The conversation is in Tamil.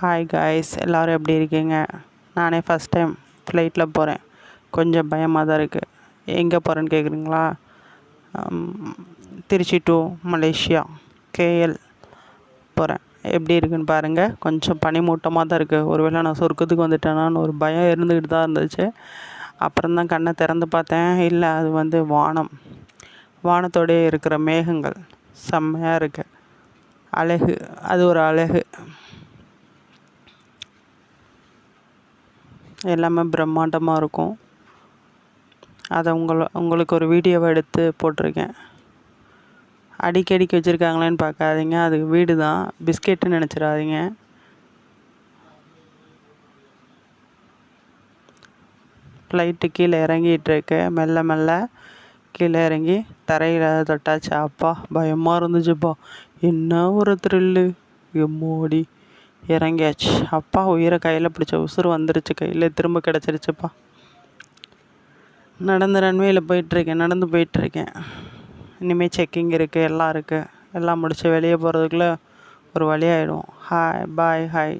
ஹாய் காய்ஸ், எல்லோரும் எப்படி இருக்கீங்க? நானே ஃபஸ்ட் டைம் ஃப்ளைட்டில் போகிறேன். கொஞ்சம் பயமாக தான் இருக்குது. எங்கே போகிறேன்னு கேட்குறீங்களா? திருச்சி டு மலேசியா கேஎல் போகிறேன். எப்படி இருக்குன்னு பாருங்கள். கொஞ்சம் பனிமூட்டமாக தான் இருக்குது. ஒருவேளை நான் சொர்க்கத்துக்கு வந்துட்டேனான்னு ஒரு பயம் இருந்துக்கிட்டு தான் இருந்துச்சு. அப்புறம் தான் கண்ணை திறந்து பார்த்தேன். இல்லை, அது வானத்தோடயே இருக்கிற மேகங்கள் செம்மையாக இருக்குது. அழகு, அது ஒரு அழகு. எல்லாமே பிரம்மாண்டமாக இருக்கும். அதை உங்களுக்கு ஒரு வீடியோவை எடுத்து போட்டிருக்கேன். அடிக்கடிக்கு வச்சுருக்காங்களேன்னு பார்க்காதீங்க, அது வீடு தான், பிஸ்கெட்டுன்னு நினச்சிடாதீங்க. ஃப்ளைட்டு கீழே இறங்கிட்டுருக்கு. மெல்ல மெல்ல கீழே இறங்கி தரையில் தொட்டாச்சு. அப்பா பயமாக இருந்துச்சுப்பா. என்ன ஒரு த்ரில்லு! எம்மோடி இறங்கியாச்சு. அப்பா உயிரை கையில் பிடிச்ச உசுறு வந்துருச்சு, கையில் திரும்ப கிடச்சிருச்சுப்பா. ரன்வேயில் நடந்து போயிட்டுருக்கேன். இனிமேல் செக்கிங் இருக்குது, எல்லாம் இருக்குது. எல்லாம் முடிச்சு வெளியே போகிறதுக்குள்ளே ஒரு வழி ஆகிடும். ஹாய், பாய், ஹாய்.